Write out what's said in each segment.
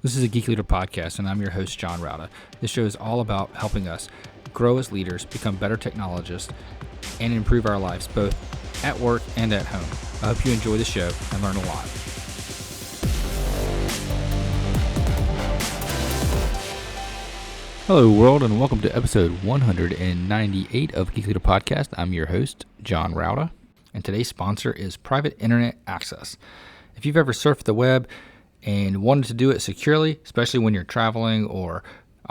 This is a Geek Leader podcast, and I'm your host, John Rauda. This show is all about helping us grow as leaders, become better technologists, and improve our lives both at work and at home. I hope you enjoy the show and learn a lot. Hello, world, and welcome to episode 198 of Geek Leader Podcast. I'm your host, John Rauda, and today's sponsor is Private Internet Access. If you've ever surfed the web and wanted to do it securely, especially when you're traveling or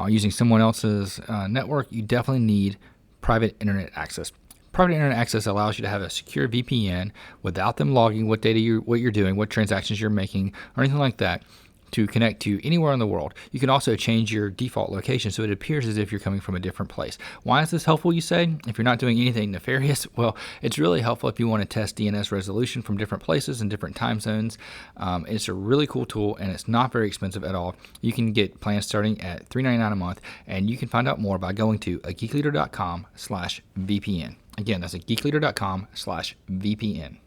using someone else's network, you definitely need private internet access. Private internet access allows you to have a secure VPN without them logging what data what you're doing, what transactions you're making, or anything like that, to connect to anywhere in the world. You can also change your default location so it appears as if you're coming from a different place. Why is this helpful, you say? If you're not doing anything nefarious, well, it's really helpful if you want to test DNS resolution from different places and different time zones. It's a really cool tool, and it's not very expensive at all. You can get plans starting at $3.99 a month, and you can find out more by going to geekleader.com/VPN. Again, that's geekleader.com/VPN.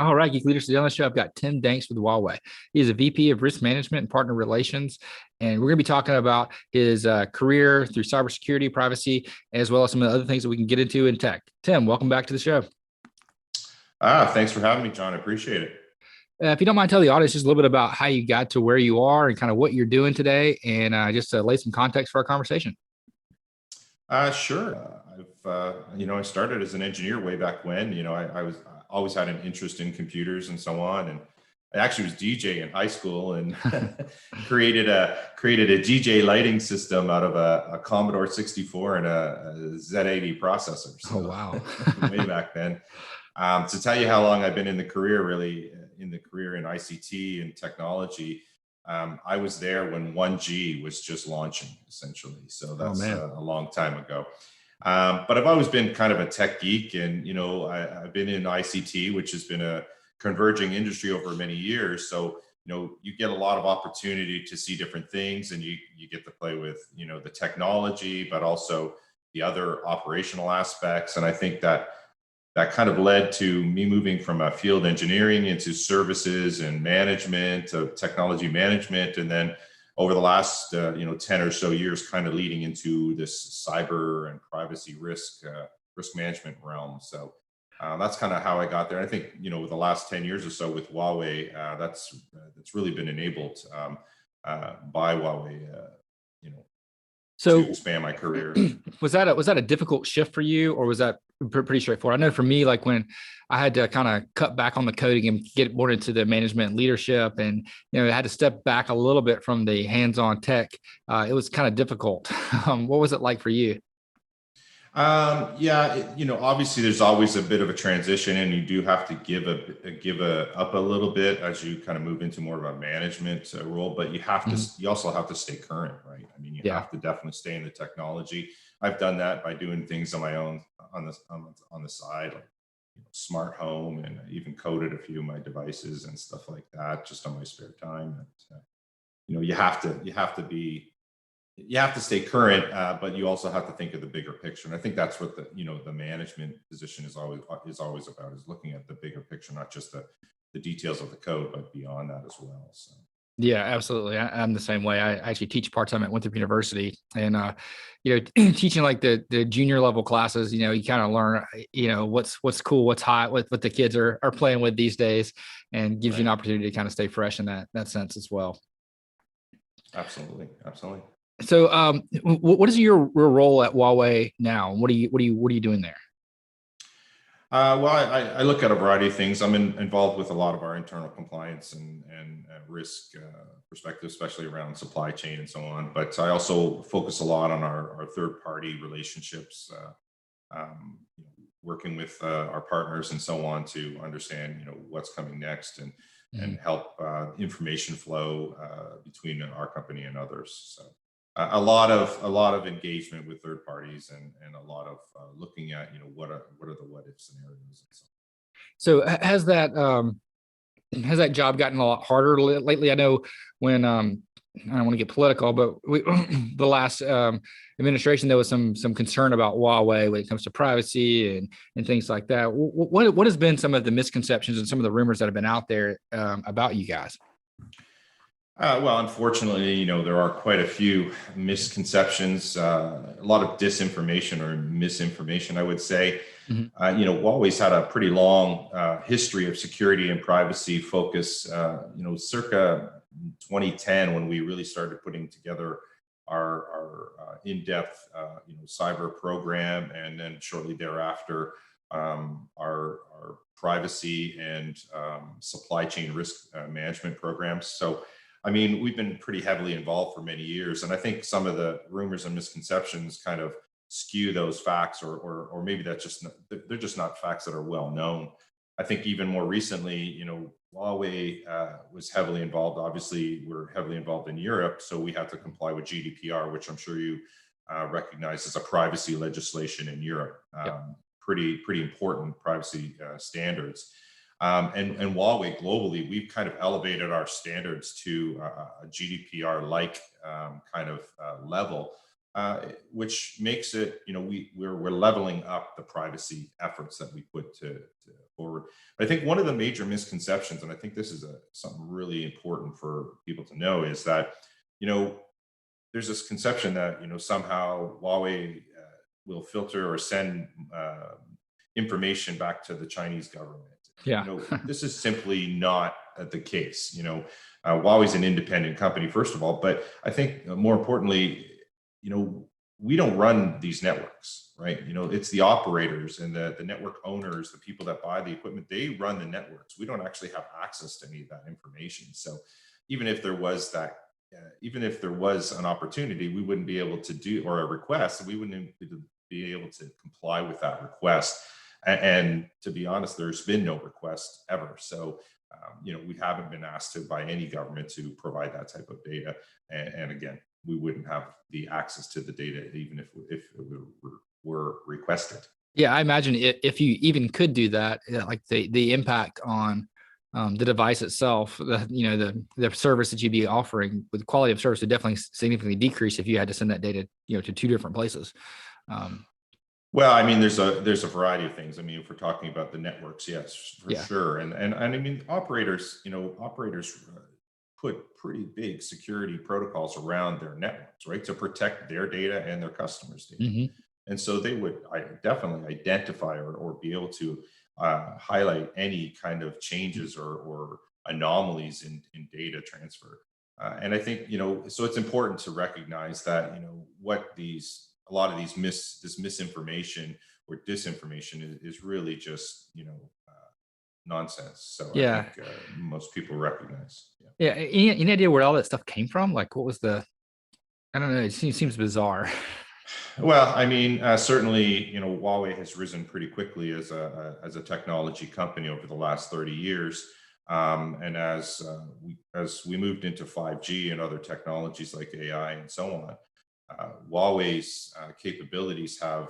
All right, Geek Leaders. Today on the show, I've got Tim Danks with Huawei. He is a VP of Risk Management and Partner Relations, and we're going to be talking about his career through cybersecurity, privacy, as well as some of the other things that we can get into in tech. Tim, welcome back to the show. Thanks for having me, John. I appreciate it. If you don't mind, tell the audience just a little bit about how you got to where you are and kind of what you're doing today, and just to lay some context for our conversation. Sure. I started as an engineer way back when. I always had an interest in computers and so on, and I actually was DJ in high school and created a DJ lighting system out of a Commodore 64 and a Z80 processor. So, oh wow! Way back then. To tell you how long I've been in the career, in ICT and technology. I was there when 1G was just launching, essentially. So that's a long time ago. But I've always been kind of a tech geek, and I've been in ICT, which has been a converging industry over many years. So you get a lot of opportunity to see different things, and you get to play with the technology, but also the other operational aspects. And I think that kind of led to me moving from a field engineering into services and management of technology management, and then over the last 10 or so years, kind of leading into this cyber and privacy risk management realm. So that's kind of how I got there. I think with the last 10 years or so with Huawei, that's really been enabled by Huawei. So to expand my career. Was that a difficult shift for you, or was that pretty straightforward? I know for me, like when I had to kind of cut back on the coding and get more into the management and leadership, and I had to step back a little bit from the hands-on tech. It was kind of difficult. What was it like for you? Obviously there's always a bit of a transition, and you do have to give up a little bit as you kind of move into more of a management role, but you also have to stay current, right? I mean, you have to definitely stay in the technology. I've done that by doing things on my own on the side, like smart home, and I even coded a few of my devices and stuff like that just on my spare time. And, you have to stay current, but you also have to think of the bigger picture. And I think that's what the management position is always about, is looking at the bigger picture, not just the details of the code, but beyond that as well. So. Yeah, absolutely. I'm the same way. I actually teach part-time at Winthrop University, and teaching like the junior level classes, you kind of learn, what's cool, what's hot, what the kids are playing with these days, and gives you an opportunity to kind of stay fresh in that sense as well. Absolutely. So, what is your role at Huawei now? What are you doing there? Well, I look at a variety of things. I'm involved with a lot of our internal compliance and risk perspective, especially around supply chain and so on. But I also focus a lot on our third-party relationships, working with our partners and so on to understand what's coming next and help information flow between our company and others. So. A lot of engagement with third parties and a lot of looking at what are the what if scenarios and so on. So has that job gotten a lot harder lately? I know when I don't want to get political, but the last administration, there was some concern about Huawei when it comes to privacy and things like that. What has been some of the misconceptions and some of the rumors that have been out there about you guys? Well, unfortunately, there are quite a few misconceptions, a lot of disinformation or misinformation, I would say. Mhm. Huawei's had a pretty long history of security and privacy focus. Circa 2010, when we really started putting together our in-depth, cyber program, and then shortly thereafter, our privacy and supply chain risk management programs. So, I mean, we've been pretty heavily involved for many years, and I think some of the rumors and misconceptions kind of skew those facts, or maybe that's just they're just not facts that are well known. I think even more recently, Huawei was heavily involved. Obviously, we're heavily involved in Europe, so we have to comply with GDPR, which I'm sure you recognize as a privacy legislation in Europe. Yep. Pretty important privacy standards. And Huawei globally, we've kind of elevated our standards to a GDPR-like kind of level, which makes it, we're leveling up the privacy efforts that we put to forward. But I think one of the major misconceptions, and I think this is something really important for people to know, is that you know there's this conception that somehow Huawei will filter or send information back to the Chinese government. Yeah. This is simply not the case. Huawei's an independent company, first of all, but I think more importantly, we don't run these networks, right? It's the operators and the network owners, the people that buy the equipment, they run the networks. We don't actually have access to any of that information. So even if there was even if there was an opportunity, we wouldn't be able to do, or a request, we wouldn't be able to comply with that request. And to be honest, there's been no request ever. So, we haven't been asked to by any government to provide that type of data. And again, we wouldn't have the access to the data even if it were requested. Yeah, I imagine if you even could do that, like the impact on the device itself, the service that you'd be offering, with quality of service would definitely significantly decrease if you had to send that data, to two different places. Well, I mean, there's a variety of things. I mean, if we're talking about the networks, yes, for Yeah. sure. And I mean, operators put pretty big security protocols around their networks, right, to protect their data and their customers' data. Hmm. And so they would definitely identify or be able to highlight any kind of changes or anomalies in data transfer. And I think, so it's important to recognize that, what a lot of this misinformation or disinformation is really just, nonsense. So I Yeah. think most people recognize. Yeah. Yeah. Any idea where all that stuff came from? Like, what was I don't know. It seems bizarre. Well, I mean, certainly, Huawei has risen pretty quickly as a technology company over the last 30 years, and as we moved into 5G and other technologies like AI and so on, Huawei's capabilities have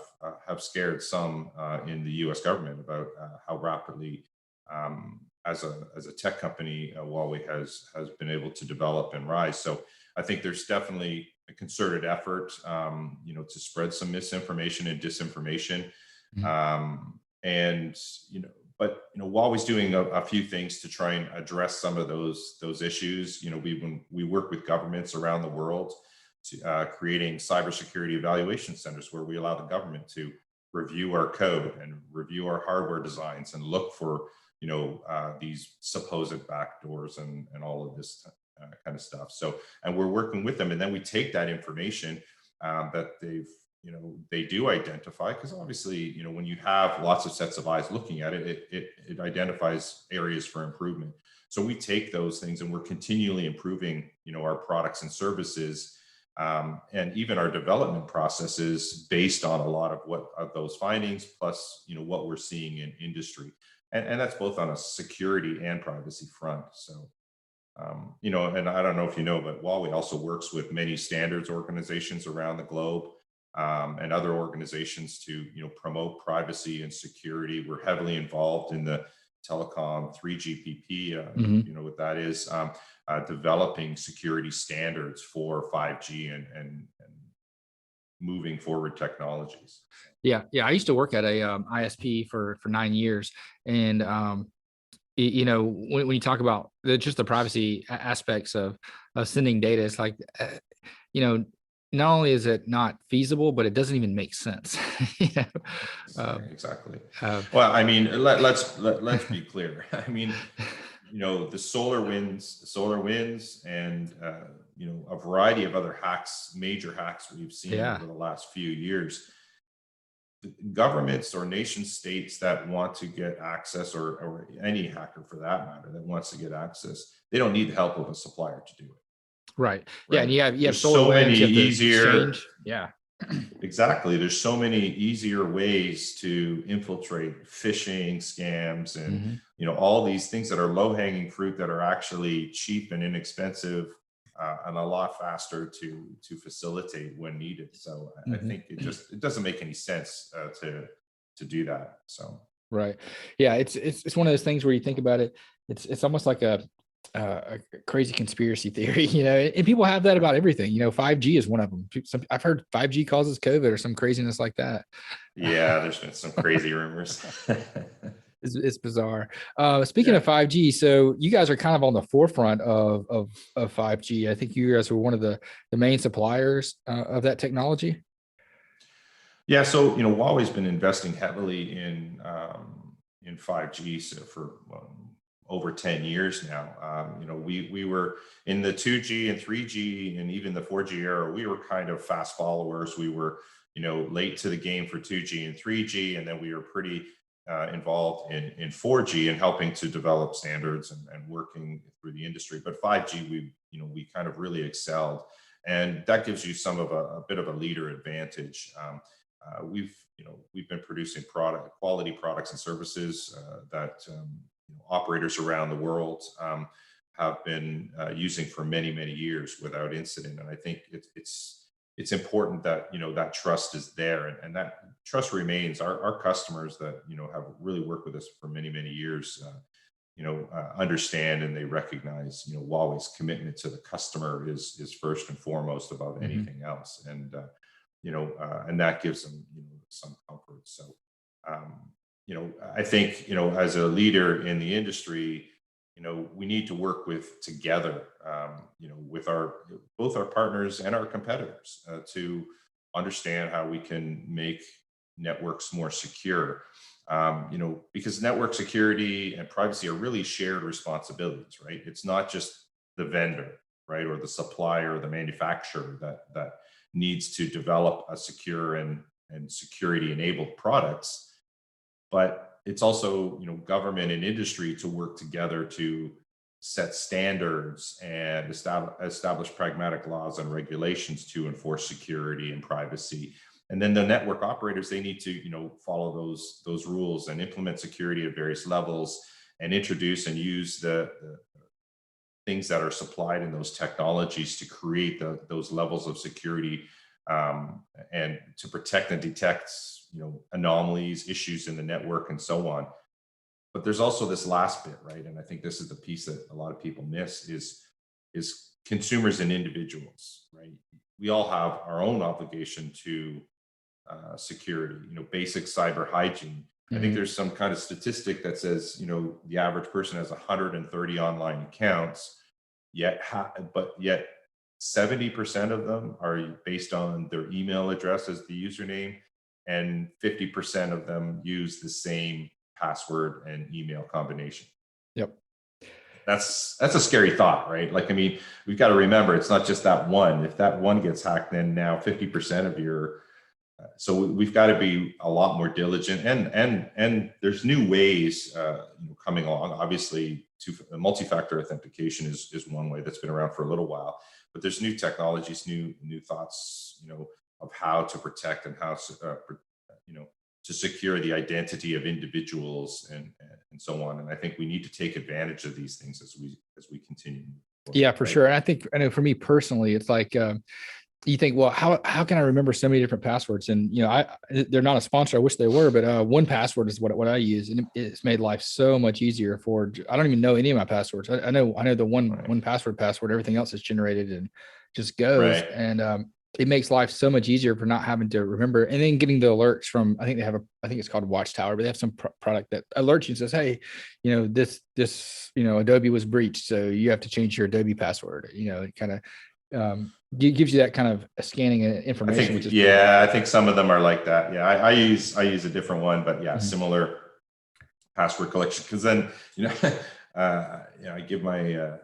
scared some in the U.S. government about how rapidly, as a tech company, Huawei has been able to develop and rise. So I think there's definitely a concerted effort, to spread some misinformation and disinformation, Mhm. and Huawei's doing a few things to try and address some of those issues. We work with governments around the world to creating cybersecurity evaluation centers where we allow the government to review our code and review our hardware designs and look for these supposed backdoors and all of this kind of stuff. So, and we're working with them, and then we take that information that they do identify, because obviously, when you have lots of sets of eyes looking at it, it identifies areas for improvement. So we take those things and we're continually improving, our products and services, and even our development processes based on a lot of those findings, plus what we're seeing in industry, and that's both on a security and privacy front. So, and I don't know if you know, but Huawei also works with many standards organizations around the globe, and other organizations to promote privacy and security. We're heavily involved in the telecom 3GPP. Mhm. You know what that is? Developing security standards for 5G and moving forward technologies. Yeah. Yeah. I used to work at a ISP for 9 years. And, when you talk about just the privacy aspects of sending data, it's like, you know, not only is it not feasible, but it doesn't even make sense. you know? Exactly. Uh, Well, I mean, let's be clear. I mean, the solar winds, and a variety of other hacks, major hacks we've seen yeah. over the last few years. Governments or nation states that want to get access, or any hacker for that matter that wants to get access, they don't need the help of a supplier to do it. Right. Yeah. And Right. you have There's solar so many winds, you have the easier, exchange. Yeah. exactly. There's so many easier ways to infiltrate phishing scams and, Mhm. all these things that are low hanging fruit that are actually cheap and inexpensive, and a lot faster to facilitate when needed. So I Mhm. think it doesn't make any sense to do that. So Right. Yeah. It's one of those things where you think about it. It's almost like a crazy conspiracy theory, and people have that about everything. 5G is one of them. I've heard 5G causes COVID or some craziness like that. yeah, there's been some crazy rumors. It's bizarre. Speaking Yeah. of 5G, so you guys are kind of on the forefront of 5G. I think you guys were one of the main suppliers of that technology. Yeah, so Huawei's been investing heavily in 5G, so for over 10 years now. We were in the 2G and 3G and even the 4G era. We were kind of fast followers. We were late to the game for 2G and 3G, and then we were pretty involved in 4G and helping to develop standards and working through the industry. But 5G, we kind of really excelled, and that gives you some of a bit of a leader advantage. We've been producing quality products and services that operators around the world have been using for many years without incident. And I think it's important that that trust is there, and that trust remains. Our customers that have really worked with us for many years, understand, and they recognize Huawei's commitment to the customer is first and foremost above Mhm. anything else. And that gives them some comfort. So I think as a leader in the industry, we need to work together, with both our partners and our competitors, to understand how we can make networks more secure. Because network security and privacy are really shared responsibilities, right? It's not just the vendor, right, or the supplier or the manufacturer that needs to develop a secure and security enabled products, but it's also government and industry to work together to set standards and establish pragmatic laws and regulations to enforce security and privacy. And then the network operators, they need to follow those rules and implement security at various levels, and introduce and use the things that are supplied in those technologies to create those levels of security, and to protect and detect anomalies, issues in the network, and so on. But there's also this last bit, right? And I think this is the piece that a lot of people miss is consumers and individuals, right? We all have our own obligation to security, basic cyber hygiene. I think Mhm. there's some kind of statistic that says the average person has 130 online accounts, yet 70% of them are based on their email address as the username, and 50% of them use the same password and email combination. Yep. That's a scary thought, right? Like, I mean, we've got to remember it's not just that one. If that one gets hacked, then now 50% of your so we've got to be a lot more diligent, and there's new ways coming along. Obviously, multi-factor authentication is one way that's been around for a little while, but there's new technologies, new thoughts, of how to protect and how to to secure the identity of individuals, and so on. And I think we need to take advantage of these things as we continue forward, Yeah, for right? sure. And I know for me personally, it's like, you think, well, how can I remember so many different passwords? And they're not a sponsor. I wish they were, but 1Password is what I use, and it's made life so much easier. I don't even know any of my passwords. I know the Right. 1Password password. Everything else is generated and just goes. Right. And it makes life so much easier for not having to remember, and then getting the alerts from, I think they have I think it's called Watchtower, but they have some product that alerts you and says, hey, this, Adobe was breached, so you have to change your Adobe password. It kind of gives you that kind of scanning information, which is pretty I think some of them are like that. Yeah, I use a different one, but yeah, similar password collection. Because then I give my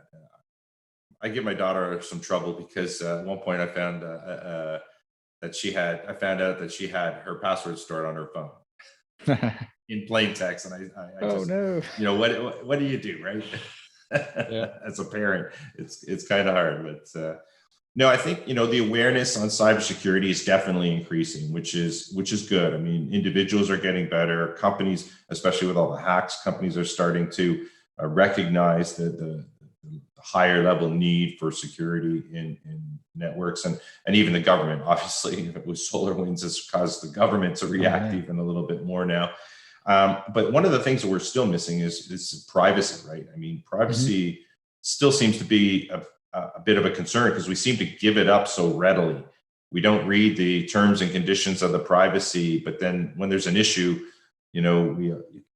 daughter some trouble because at one point I found I found out that she had her password stored on her phone in plain text, and I just, no, what do you do, right? Yeah. As a parent, it's kind of hard, but no, I think the awareness on cybersecurity is definitely increasing, which is good. I mean, individuals are getting better. Companies, especially with all the hacks, companies are starting to recognize the higher level need for security in networks, and even the government. Obviously, with SolarWinds has caused the government to react even a little bit more now. But one of the things that we're still missing is privacy, right? I mean, privacy still seems to be a bit of a concern because we seem to give it up so readily. We don't read the terms and conditions of the privacy, but then when there's an issue,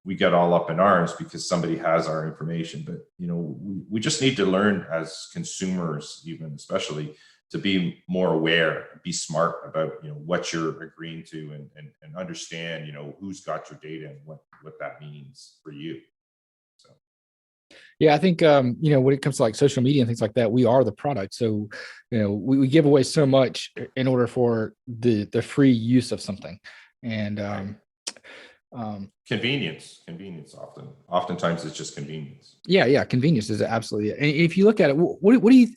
we get all up in arms because somebody has our information. But we just need to learn as consumers, even especially, to be more aware, be smart about what you're agreeing to, and understand who's got your data and what that means for you. So. Yeah, I think when it comes to like social media and things like that, we are the product. So, we give away so much in order for the free use of something, and convenience. Oftentimes it's just convenience. Yeah, convenience is absolutely it. And if you look at it,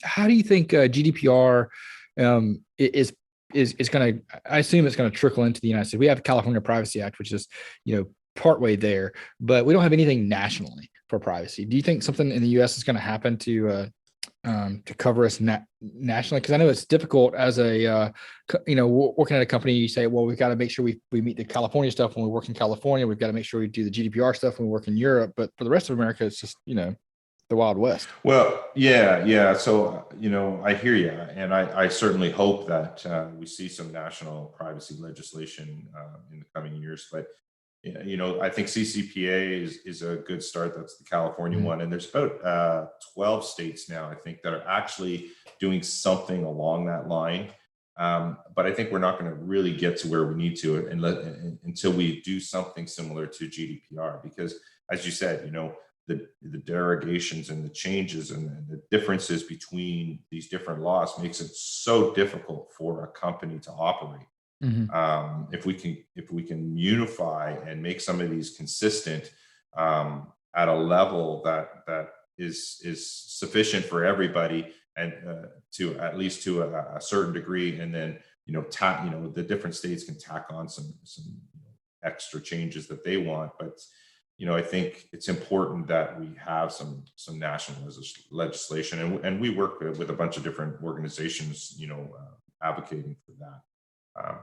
how do you think GDPR is going to? I assume it's going to trickle into the United States. We have the California Privacy Act, which is partway there, but we don't have anything nationally for privacy. Do you think something in the U.S. is going to happen to cover us nationally? Because I know it's difficult as a working at a company. You say, well, we've got to make sure we meet the California stuff when we work in California. We've got to make sure we do the GDPR stuff when we work in Europe. But for the rest of America, it's just the Wild West. Well, yeah. So I hear you, and I certainly hope that we see some national privacy legislation in the coming years. But I think CCPA is a good start. That's the California one. And there's about 12 states now, I think, that are actually doing something along that line. But I think we're not going to really get to where we need to until we do something similar to GDPR. Because as you said, the derogations and the changes and the differences between these different laws makes it so difficult for a company to operate. If we can unify and make some of these consistent at a level that is sufficient for everybody, and to at least to a certain degree, and then the different states can tack on some extra changes that they want. But I think it's important that we have some national legislation, and we work with a bunch of different organizations advocating for that.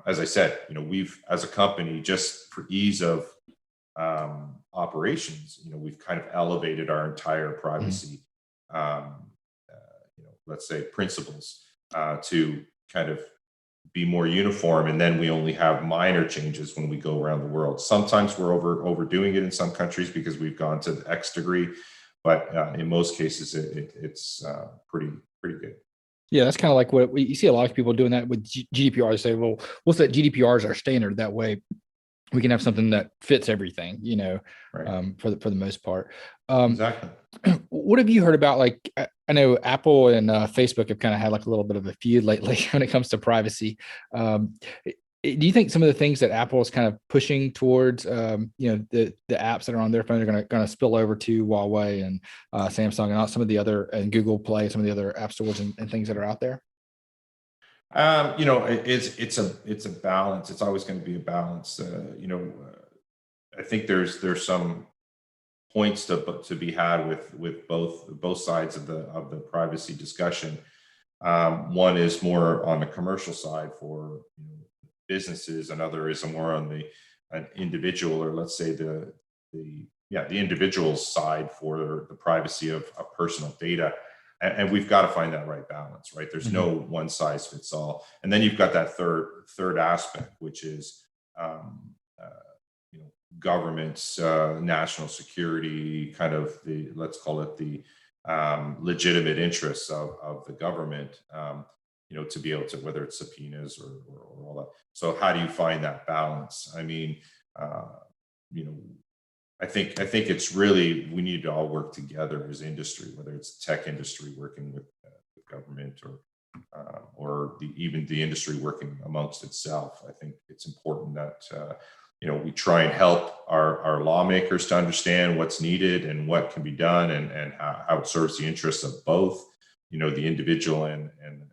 As I said, we've, as a company, just for ease of operations, we've kind of elevated our entire privacy, let's say, principles to kind of be more uniform. And then we only have minor changes when we go around the world. Sometimes we're overdoing it in some countries because we've gone to the X degree, but in most cases, it's pretty good. Yeah, that's kind of like what you see a lot of people doing that with GDPR. They say, well, we'll set GDPR as our standard. That way we can have something that fits everything, right. For the most part. Exactly. What have you heard about? Like, I know Apple and Facebook have kind of had like a little bit of a feud lately when it comes to privacy. Do you think some of the things that Apple is kind of pushing towards, the apps that are on their phone are going to spill over to Huawei and Samsung and some of the other, and Google Play, some of the other app stores and things that are out there? It's a balance. It's always going to be a balance. I think there's some points to be had with both sides of the privacy discussion. One is more on the commercial side for businesses, another is more on an individual, or let's say the individual side for the privacy of personal data. and we've got to find that right balance, right? There's no one size fits all. And then you've got that third aspect, which is, government's national security, kind of the, let's call it the legitimate interests of the government, to be able to, whether it's subpoenas or all that. So how do you find that balance? I mean, I think it's really, we need to all work together as industry, whether it's tech industry working with government or even the industry working amongst itself. I think it's important that we try and help our lawmakers to understand what's needed and what can be done, and how it serves the interests of both, the individual and the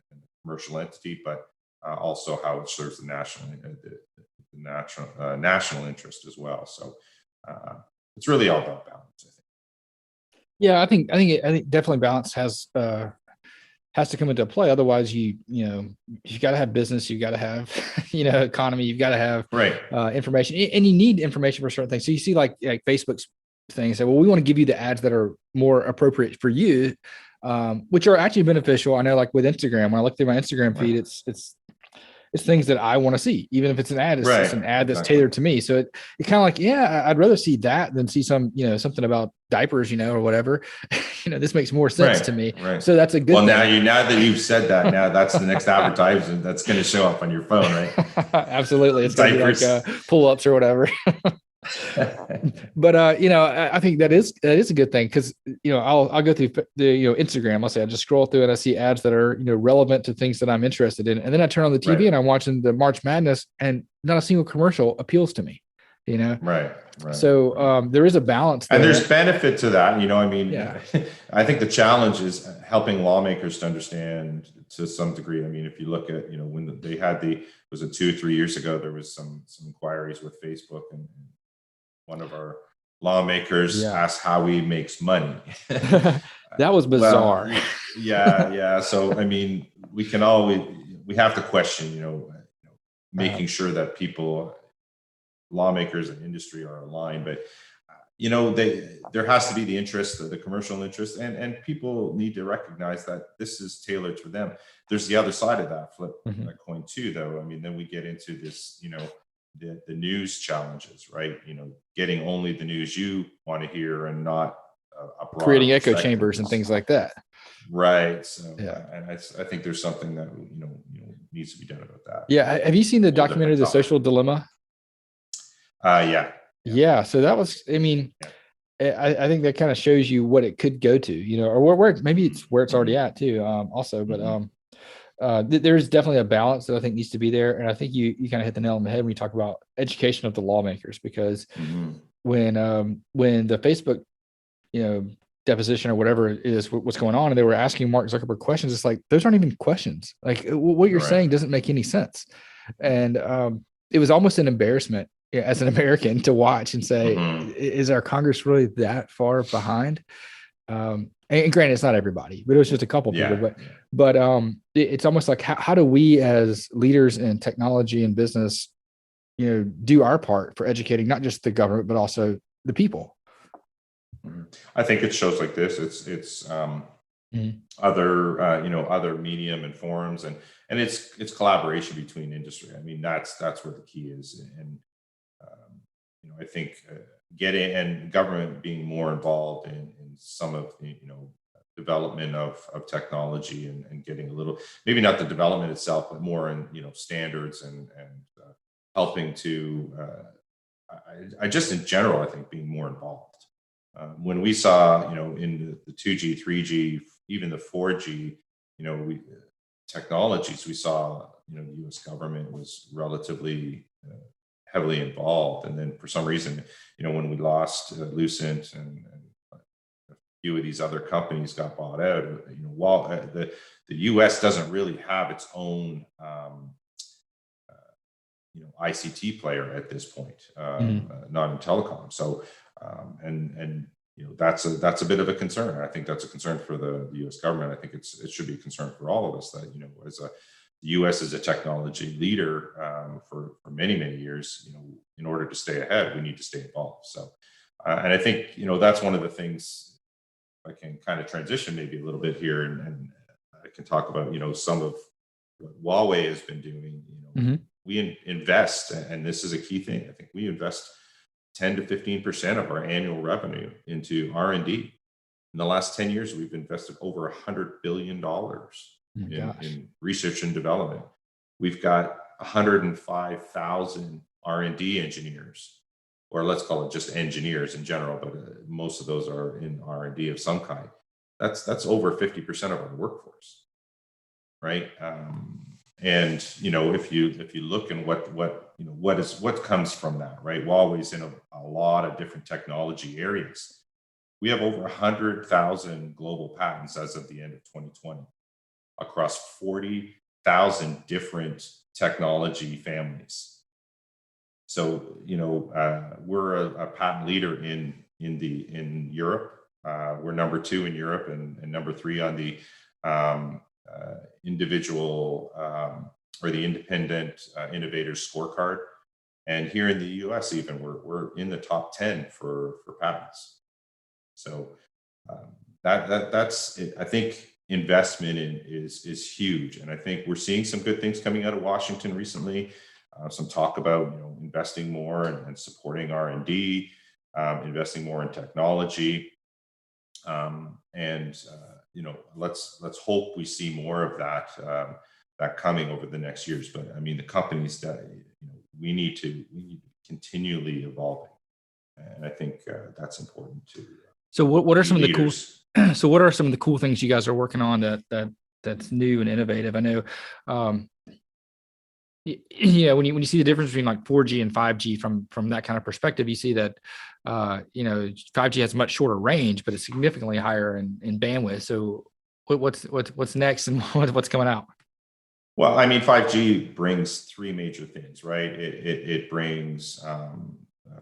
commercial entity, but also how it serves the national interest as well. So it's really all about balance, I think. Yeah, I think definitely balance has to come into play. Otherwise, you've got to have business, you've got to have economy, you've got to have information, and you need information for certain things. So you see like Facebook's thing, say, well, we want to give you the ads that are more appropriate for you, which are actually beneficial. I know, like with Instagram, when I look through my Instagram feed, it's things that I want to see, even if it's an ad. It's an ad that's tailored to me. So it kind of like, I'd rather see that than see something about diapers, or whatever. This makes more sense to me. Right. So that's a good thing. Now that you've said that, now that's the next advertisement that's going to show up on your phone, right? Absolutely. It's going to be like pull-ups or whatever. But I think that is a good thing, because I'll go through the Instagram. I'll say I just scroll through and I see ads that are relevant to things that I'm interested in, and then I turn on the TV and I'm watching the March Madness, and not a single commercial appeals to me. Right. So there is a balance there. And there's benefit to that. I think the challenge is helping lawmakers to understand to some degree. I mean, if you look at when they had was it 2 or 3 years ago, there was some inquiries with Facebook, and one of our lawmakers asked how he makes money. That was bizarre. Well, yeah. So, I mean, we have to question, making sure that lawmakers and industry are aligned, but there has to be the interest, the commercial interest, and people need to recognize that this is tailored for them. There's the other side of that that coin too, though. I mean, then we get into this, the news challenges, right? Getting only the news you want to hear, and not creating echo chambers and things like that. Right. So, and I think there's something that needs to be done about that. Yeah. Have you seen the documentary, The Social Dilemma? Yeah. So that was, I mean, I think that kind of shows you what it could go to, or where maybe it's where it's already at too. Also, but there's definitely a balance that I think needs to be there, and I think you kind of hit the nail on the head when you talk about education of the lawmakers, because when the Facebook deposition or whatever it is, what's going on, and they were asking Mark Zuckerberg questions, it's like those aren't even questions. Like what you're saying doesn't make any sense, and it was almost an embarrassment as an American to watch and say, is our Congress really that far behind? And granted, it's not everybody, but it was just a couple people. But it's almost like how do we as leaders in technology and business, do our part for educating not just the government but also the people? I think it shows like this. It's other other medium and forums, and it's collaboration between industry. I mean, that's where the key is, and I think getting and government being more involved in some of the development of technology, and getting a little, maybe not the development itself, but more in standards and helping to I just in general, I think being more involved. When we saw in the 2G, 3G, even the 4G technologies, we saw the U.S. government was relatively heavily involved, and then for some reason when we lost Lucent and a few of these other companies got bought out, while the U.S. doesn't really have its own ICT player at this point, not in telecom. So that's a bit of a concern. I think that's a concern for the U.S. government. I think it should be a concern for all of us that as the U.S. is a technology leader for many years. In order to stay ahead, we need to stay involved. So, and I think that's one of the things I can kind of transition maybe a little bit here, and I can talk about, some of what Huawei has been doing. Hmm. We invest, and this is a key thing. I think we invest 10 to 15% of our annual revenue into R&D. In the last 10 years, we've invested over $100 billion Oh my gosh. in research and development. We've got 105,000 R&D engineers, or let's call it just engineers in general, but most of those are in R&D of some kind. That's over 50% of our workforce, right? And if you look and what comes from that, right? Huawei's in a lot of different technology areas. We have over 100,000 global patents as of the end of 2020 across 40,000 different technology families. So we're a patent leader in Europe. We're number 2 in Europe and number 3 on the individual or the independent innovators scorecard. And here in the U.S., even we're in the top 10 for patents. So that's it. I think investment is huge, and I think we're seeing some good things coming out of Washington recently. Some talk about investing more and supporting R&D, investing more in technology, and let's hope we see more of that coming over the next years. But I mean, the companies that we need to continually evolving, and I think that's important too. So what are some of the cool? Leaders. So what are some of the cool things you guys are working on that's new and innovative? I know, when you see the difference between like 4G and 5G from that kind of perspective, you see that 5G has much shorter range, but it's significantly higher in bandwidth. So what's next and what's coming out? Well, I mean, 5G brings 3 major things, right? It brings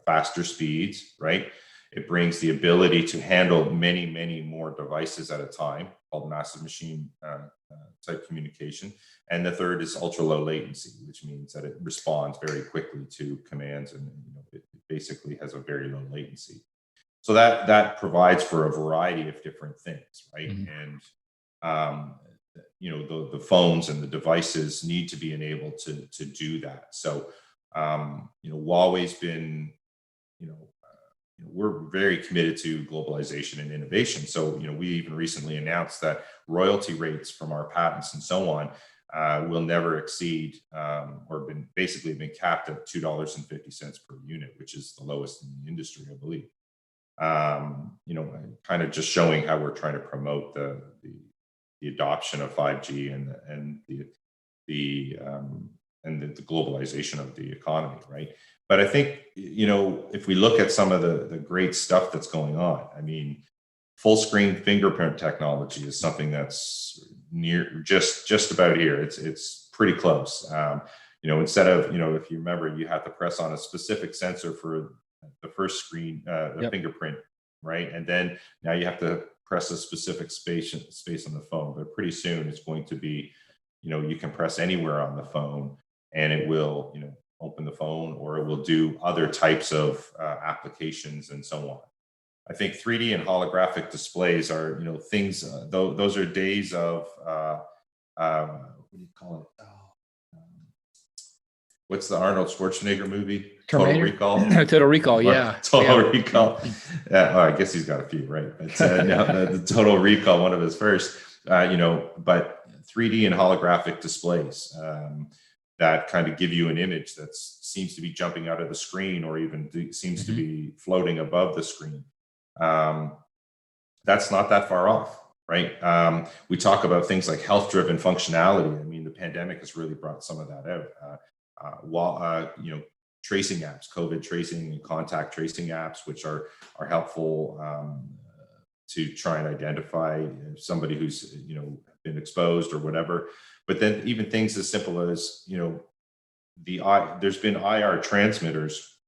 faster speeds, right? It brings the ability to handle many, many more devices at a time, called massive machine type communication. And the third is ultra low latency, which means that it responds very quickly to commands, and it basically has a very low latency. So that provides for a variety of different things, right? Mhm. And the phones and the devices need to be enabled to do that. So Huawei's been we're very committed to globalization and innovation. So, we even recently announced that royalty rates from our patents and so on will never exceed or basically been capped at $2.50 per unit, which is the lowest in the industry, I believe. Kind of just showing how we're trying to promote the adoption of 5G and the globalization of the economy, right? But I think, if we look at some of the great stuff that's going on, I mean, full screen fingerprint technology is something that's near just about here. It's pretty close. Instead of, if you remember, you have to press on a specific sensor for the first screen, the Yep. fingerprint, right? And then now you have to press a specific space on the phone. But pretty soon it's going to be, you can press anywhere on the phone and it will, open the phone, or it will do other types of applications and so on. I think 3D and holographic displays are, things. Those are days of what do you call it? What's the Arnold Schwarzenegger movie? Total Terminator? Recall. Total Recall, yeah. Total Yeah. Recall. Yeah, well, I guess he's got a few, right? But no, the Total Recall, one of his first. But 3D and holographic displays. That kind of give you an image that seems to be jumping out of the screen, or even seems to be floating above the screen. That's not that far off, right? We talk about things like health-driven functionality. I mean, the pandemic has really brought some of that out. Tracing apps, COVID tracing and contact tracing apps, which are helpful to try and identify somebody who's been exposed or whatever. But then even things as simple as there's been IR transmitters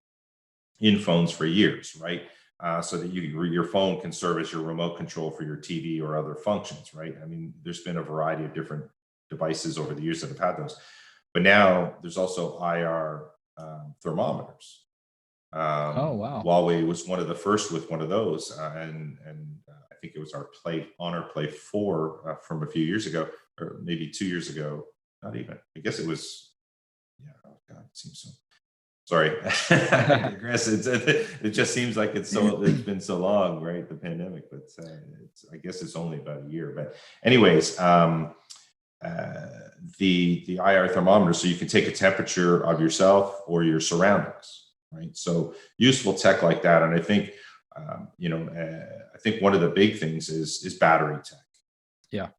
in phones for years, right? So that your phone can serve as your remote control for your TV or other functions, right? I mean, there's been a variety of different devices over the years that have had those, but now there's also IR thermometers. Oh, wow. Huawei was one of the first with one of those, and I think it was our Honor Play 4 from a few years ago, or maybe 2 years ago. Not even. I guess it was. Yeah. Oh God, it seems so. Sorry, I digress. It just seems like it's been so long, right? The pandemic, but I guess it's only about a year. But anyways, the IR thermometer, so you can take a temperature of yourself or your surroundings, right? So useful tech like that, and I think I think one of the big things is battery tech. Yeah.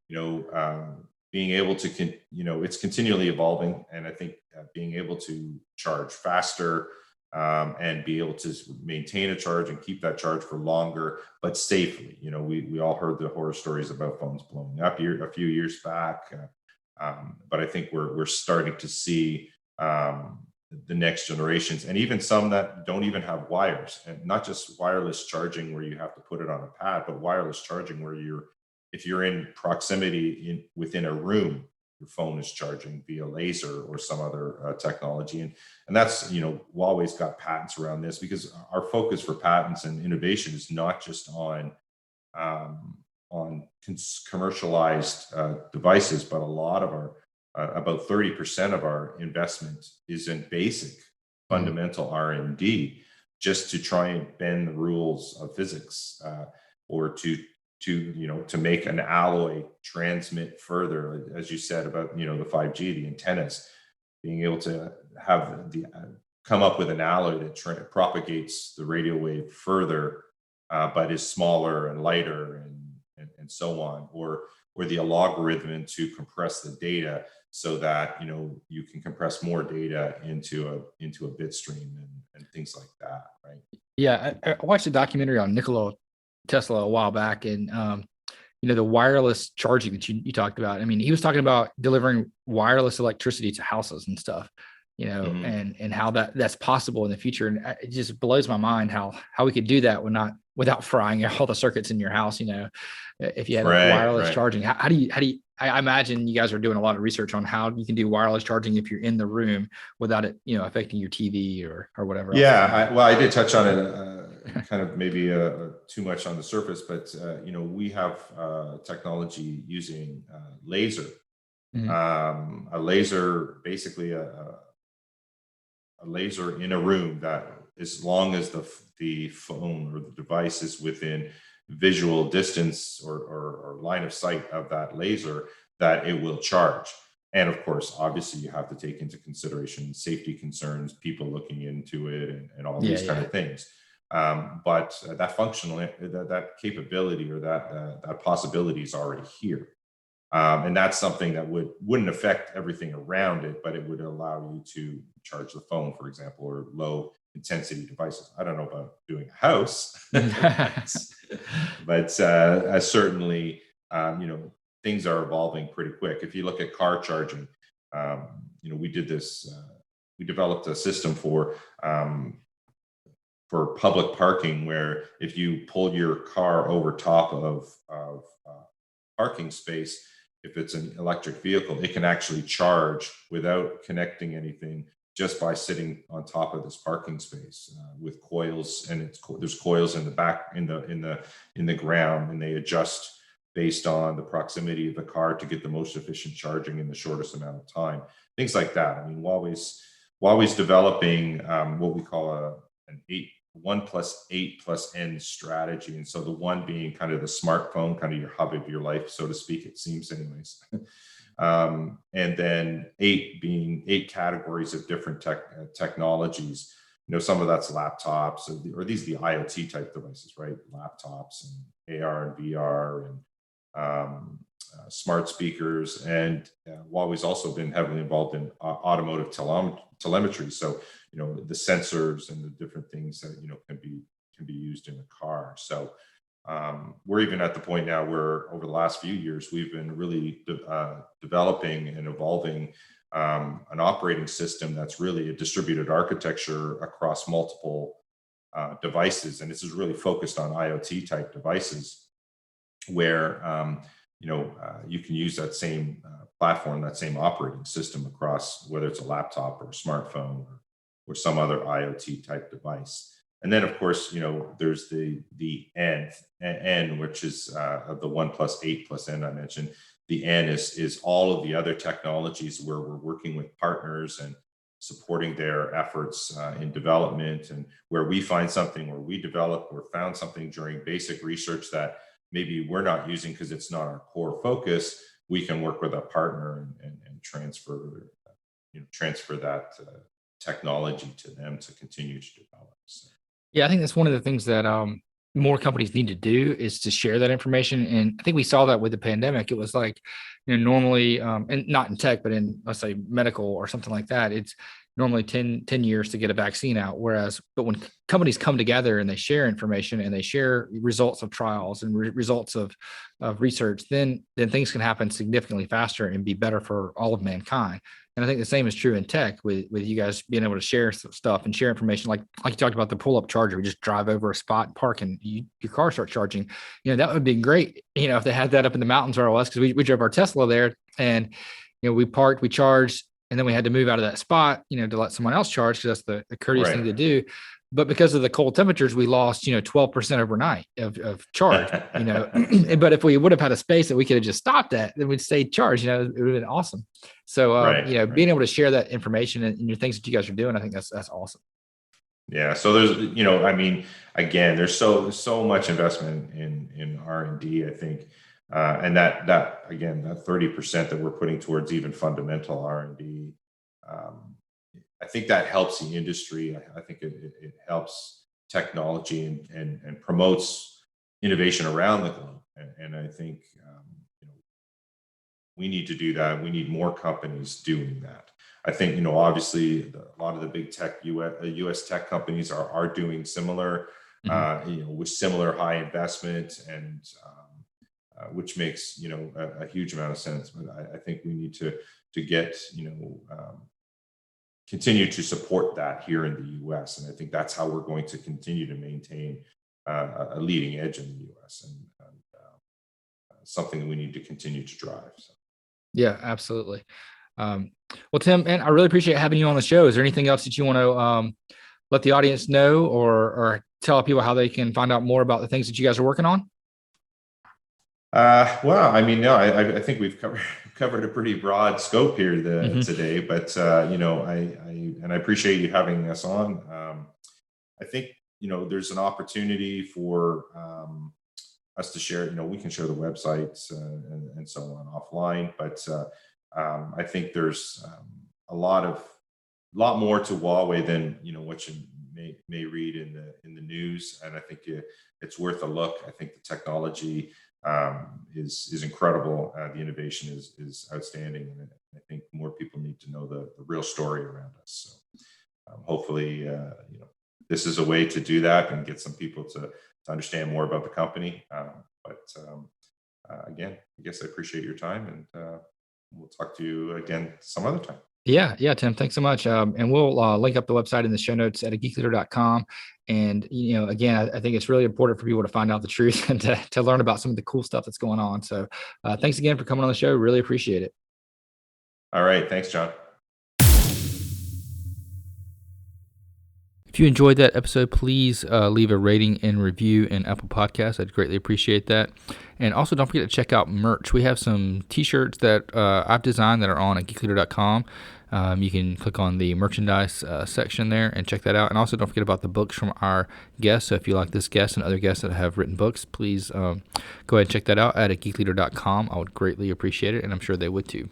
Being able to it's continually evolving, and I think being able to charge faster and be able to maintain a charge and keep that charge for longer but safely. We all heard the horror stories about phones blowing up a few years back, but I think we're starting to see the next generations, and even some that don't even have wires, and not just wireless charging where you have to put it on a pad, but wireless charging where if you're in proximity within a room, your phone is charging via laser or some other technology. And that's, Huawei's got patents around this, because our focus for patents and innovation is not just on commercialized devices, but a lot of our about 30% of our investment is in basic fundamental R&D, just to try and bend the rules of physics, or to make an alloy transmit further, as you said about the 5G, the antennas, being able to have come up with an alloy that propagates the radio wave further, but is smaller and lighter and so on, or the algorithm to compress the data so that you can compress more data into a bit stream and things like that, right? Yeah, I watched a documentary on Nikola Tesla a while back, and the wireless charging that you talked about. I mean, he was talking about delivering wireless electricity to houses and stuff, and how that's possible in the future. And it just blows my mind how we could do that without frying all the circuits in your house. If you had wireless charging, how do you? I imagine you guys are doing a lot of research on how you can do wireless charging if you're in the room without it, affecting your TV or whatever else. Yeah, I did touch on it, kind of maybe too much on the surface, but we have technology using laser. Mm-hmm. A laser, basically a laser in a room that, as long as the phone or the device is within visual distance or line of sight of that laser, that it will charge. And of course, obviously, you have to take into consideration safety concerns, people looking into it, and all these kind of things. But that that capability or that possibility is already here. And that's something that wouldn't affect everything around it, but it would allow you to charge the phone, for example, or low intensity devices. I don't know about doing a house, but certainly, things are evolving pretty quick. If you look at car charging, we did this. We developed a system for public parking, where if you pull your car over top of parking space, if it's an electric vehicle, it can actually charge without connecting anything, just by sitting on top of this parking space with coils, and there's coils in the back in the ground, and they adjust based on the proximity of the car to get the most efficient charging in the shortest amount of time. Things like that. I mean, Huawei's developing what we call an 1+8+N strategy, and so the one being kind of the smartphone, kind of your hub of your life, so to speak. It seems, anyways. And then 8 being 8 categories of different technologies. Some of that's laptops, or these are the IoT type devices, right? Laptops and AR and VR and smart speakers. And Huawei's also been heavily involved in automotive telemetry. So, the sensors and the different things that, can be used in a car. So we're even at the point now where, over the last few years, we've been really developing and evolving an operating system that's really a distributed architecture across multiple devices. And this is really focused on IoT type devices, where you can use that same platform, that same operating system across, whether it's a laptop or a smartphone or some other IoT type device. And then, of course, there's the N, which is the 1+8+N I mentioned. The N is all of the other technologies where we're working with partners and supporting their efforts in development, and where we find something, where we develop or found something during basic research that maybe we're not using because it's not our core focus. We can work with a partner and transfer that technology to them to continue to develop. So. Yeah, I think that's one of the things that more companies need to do is to share that information. And I think we saw that with the pandemic. It was like, normally, and not in tech, but in, let's say, medical or something like that, it's normally 10 years to get a vaccine out. But when companies come together and they share information and they share results of trials and results of research, then things can happen significantly faster and be better for all of mankind. And I think the same is true in tech with you guys being able to share stuff and share information. Like you talked about the pull-up charger, we just drive over a spot and park and your car starts charging. That would be great, if they had that up in the mountains where I was, because we drove our Tesla there and, we parked, we charged, and then we had to move out of that spot, to let someone else charge, because that's the courteous thing to do. But because of the cold temperatures, we lost, 12% overnight of charge, but if we would have had a space that we could have just stopped at, then we'd stay charged, it would have been awesome. So, being able to share that information and your things that you guys are doing, I think that's awesome. Yeah. So there's, again, there's so much investment in R&D, I think. And that again, that 30% that we're putting towards even fundamental R&D, I think that helps the industry. I think it helps technology and promotes innovation around the globe. And I think we need to do that. We need more companies doing that. I think obviously a lot of the big tech U.S. tech companies are doing similar, with similar high investment and. Which makes a huge amount of sense. But I think we need to get continue to support that here in the U.S. And I think that's how we're going to continue to maintain a leading edge in the U.S. and something that we need to continue to drive. So. Yeah, absolutely. Well, Tim, man, I really appreciate having you on the show. Is there anything else that you want to let the audience know or tell people how they can find out more about the things that you guys are working on? Well, I mean, no, I think we've covered a pretty broad scope here today, but I appreciate you having us on. I think, there's an opportunity for us to share, we can share the websites and so on offline, but I think there's a lot more to Huawei than, what you may read in the news. And I think it's worth a look. I think the technology is incredible. The innovation is outstanding, and I think more people need to know the real story around us. So hopefully, this is a way to do that and get some people to understand more about the company. But again, I guess I appreciate your time, and we'll talk to you again some other time. Yeah, Tim, thanks so much. And we'll link up the website in the show notes at geekleader.com. And, again, I think it's really important for people to find out the truth and to learn about some of the cool stuff that's going on. So thanks again for coming on the show. Really appreciate it. All right. Thanks, John. If you enjoyed that episode, please leave a rating and review in Apple Podcasts. I'd greatly appreciate that. And also don't forget to check out merch. We have some t-shirts that I've designed that are on at geekleader.com. You can click on the merchandise section there and check that out. And also don't forget about the books from our guests. So if you like this guest and other guests that have written books, please go ahead and check that out at geekleader.com. I would greatly appreciate it, and I'm sure they would too.